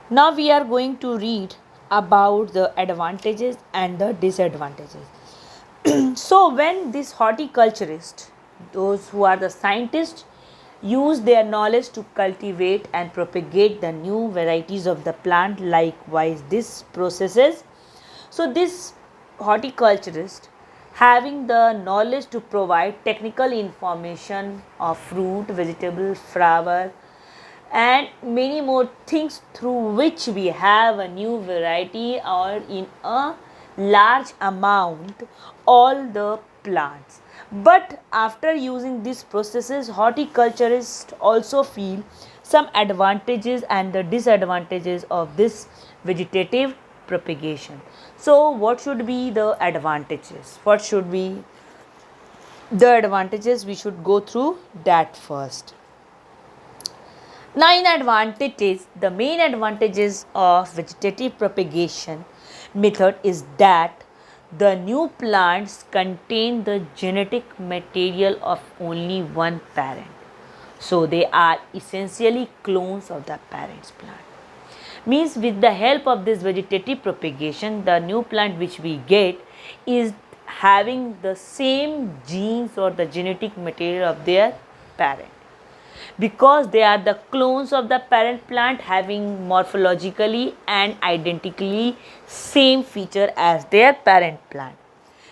Now we are going to read about the advantages and the disadvantages. So when these horticulturists, those who are the scientists, use their knowledge to cultivate and propagate the new varieties of the plant, likewise this processes. So this horticulturist having the knowledge to provide technical information of fruit, vegetable, flower, and many more things through which we have a new variety or in a large amount all the plants. But after using these processes, horticulturists also feel some advantages and the disadvantages of this vegetative propagation. So what should be the advantages? What should be the advantages? We should go through that first. Now, in advantages, the main advantages of vegetative propagation method is that the new plants contain the genetic material of only one parent. So, they are essentially clones of the parent's plant. Means with the help of this vegetative propagation, the new plant which we get is having the same genes or the genetic material of their parent, because they are the clones of the parent plant having morphologically and identically same feature as their parent plant.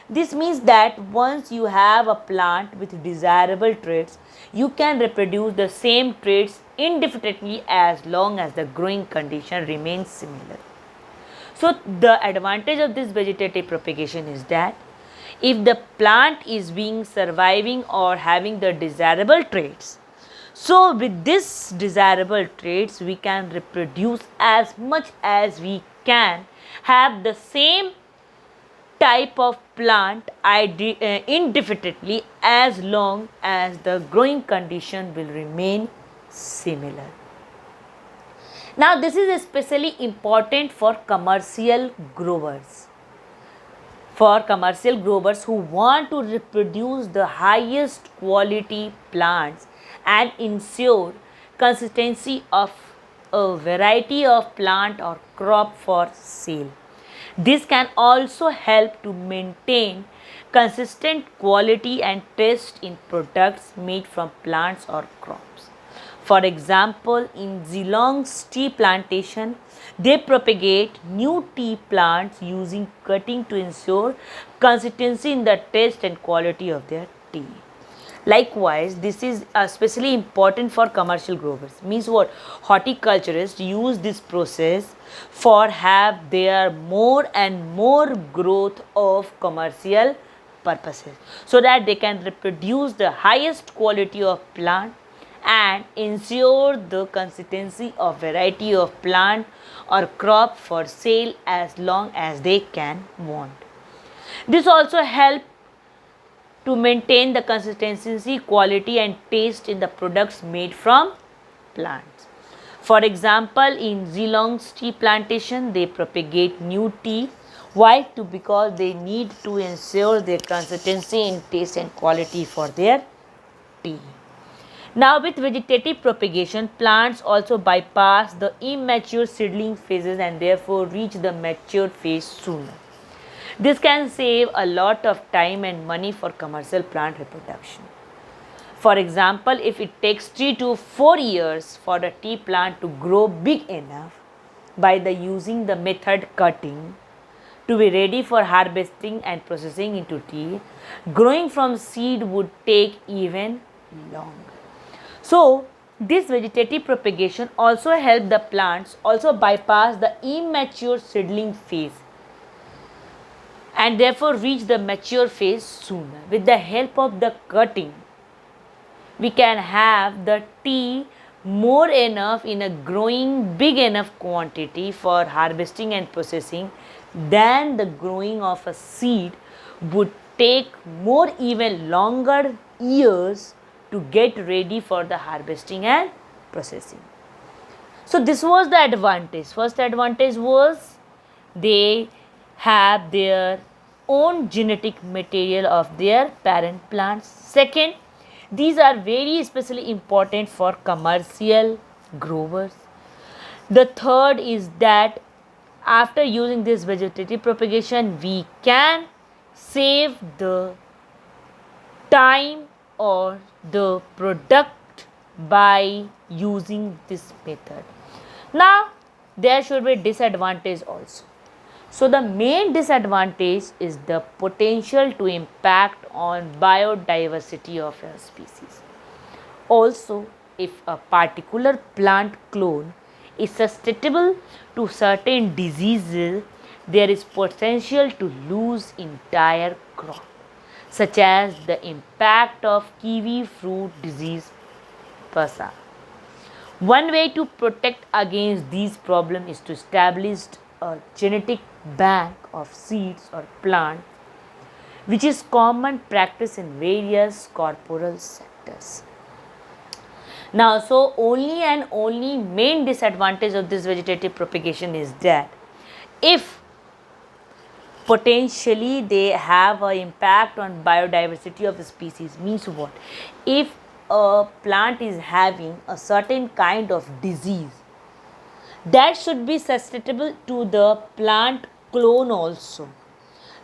This means that once you have a plant with desirable traits, you can reproduce the same traits indefinitely as long as the growing condition remains similar. So the advantage of this vegetative propagation is that if the plant is being surviving or having the desirable traits, so with this desirable traits we can reproduce as much as we can, have the same type of plant indefinitely as long as the growing condition will remain similar. Now this is especially important for commercial growers. For commercial growers who want to reproduce the highest quality plants and ensure consistency of a variety of plant or crop for sale. This can also help to maintain consistent quality and taste in products made from plants or crops. For example, in Geelong's tea plantation, they propagate new tea plants using cutting to ensure consistency in the taste and quality of their tea. Likewise, this is especially important for commercial growers. Means what? Horticulturists use this process for have their more and more growth of commercial purposes, so that they can reproduce the highest quality of plant and ensure the consistency of variety of plant or crop for sale as long as they can want. This also helps to maintain the consistency, quality and taste in the products made from plants. For example, in Geelong's tea plantation, they propagate new tea. Why? Because they need to ensure their consistency in taste and quality for their tea. Now with vegetative propagation, plants also bypass the immature seedling phases and therefore reach the mature phase sooner. This can save a lot of time and money for commercial plant reproduction. For example, if it takes 3 to 4 years for a tea plant to grow big enough by the using the method cutting to be ready for harvesting and processing into tea, growing from seed would take even longer. So this vegetative propagation also help the plants also bypass the immature seedling phase and therefore reach the mature phase sooner. With the help of the cutting, we can have the tea more enough in a growing big enough quantity for harvesting and processing than the growing of a seed would take more even longer years to get ready for the harvesting and processing. So this was the advantage. First advantage was they have their own genetic material of their parent plants. Second, these are very especially important for commercial growers. The third is that after using this vegetative propagation, we can save the time or the product by using this method. Now, there should be disadvantage also. So, the main disadvantage is the potential to impact on biodiversity of a species. Also, if a particular plant clone is susceptible to certain diseases, there is potential to lose entire crop, such as the impact of kiwi fruit disease PASA. One way to protect against these problems is to establish a genetic bank of seeds or plants, which is common practice in various corporal sectors. Now, so only and only main disadvantage of this vegetative propagation is that if potentially they have an impact on biodiversity of the species, means what? If a plant is having a certain kind of disease, that should be susceptible to the plant clone also.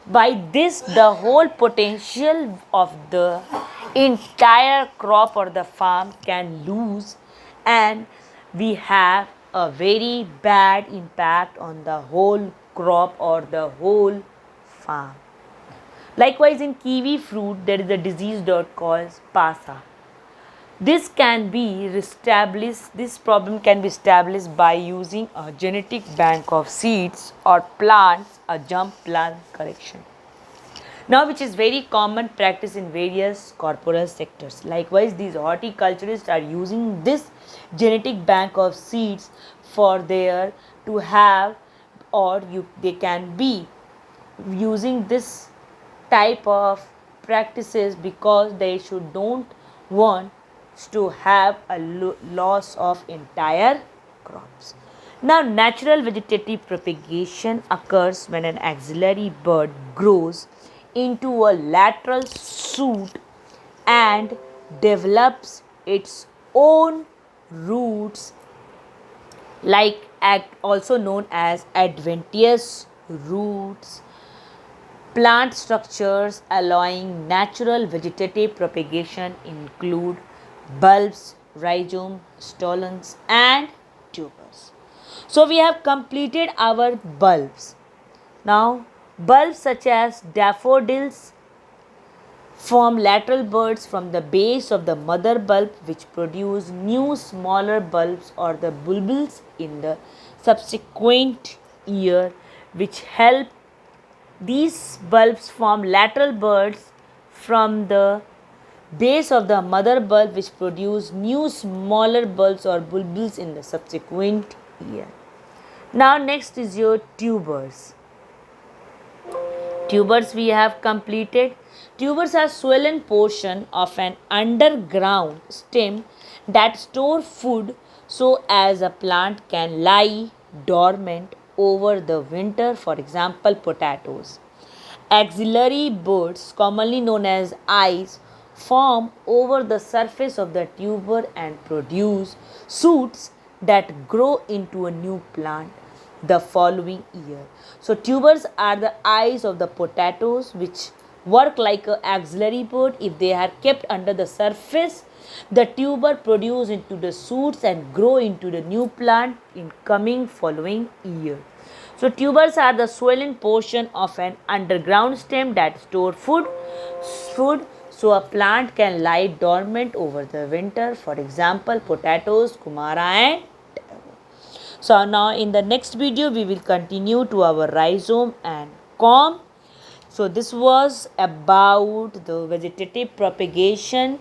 By this, the whole potential of the entire crop or the farm can lose, and we have a very bad impact on the whole crop or the whole farm. Likewise, in kiwi fruit, there is a disease called PASA. This problem can be established by using a genetic bank of seeds or plants, a germ plant correction. Now, which is very common practice in various corporal sectors. Likewise, these horticulturists are using this genetic bank of seeds for their to have, or they can be using this type of practices because they don't want to have a loss of entire crops. Now, natural vegetative propagation occurs when an axillary bud grows into a lateral shoot and develops its own roots, like also known as adventitious roots. Plant structures allowing natural vegetative propagation include bulbs, rhizome, stolons, and tubers. So, we have completed our bulbs. Now, bulbs such as daffodils form lateral buds from the base of the mother bulb, which produce new smaller bulbs or the bulbils in the subsequent year, which help these bulbs form lateral buds from the base of the mother bulb, which produce new smaller bulbs or bulbils in the subsequent year. Now, next is your tubers. Tubers we have completed. Tubers are swollen portion of an underground stem that store food so as a plant can lie dormant over the winter, for example, potatoes. Axillary buds, commonly known as eyes, form over the surface of the tuber and produce shoots that grow into a new plant the following year. So, tubers are the eyes of the potatoes, which work like an axillary bud. If they are kept under the surface, the tuber produce into the shoots and grow into the new plant in coming following year. So, tubers are the swollen portion of an underground stem that store food so a plant can lie dormant over the winter, for example, potatoes, kumara, and so now in the next video we will continue to our rhizome and corm. So this was about the vegetative propagation,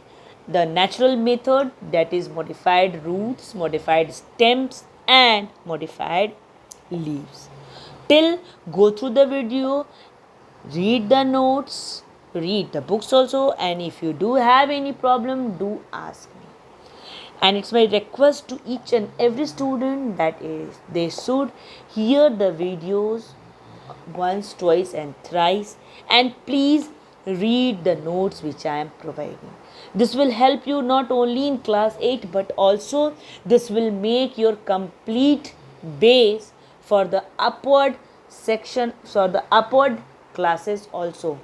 the natural method, that is modified roots, modified stems and modified leaves. Till go through the video, read the notes, read the books also, and if you do have any problem, do ask me. And it's my request to each and every student that is they should hear the videos once, twice and thrice, and please read the notes which I am providing. This will help you not only in class 8 but also this will make your complete base for the upward section, for the upward classes also.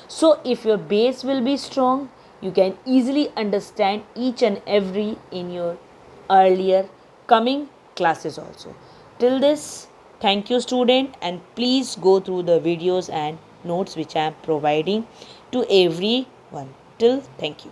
So if your base will be strong, you can easily understand each and every in your earlier coming classes also. Till this, thank you student, and please go through the videos and notes which I am providing to everyone. Till thank you.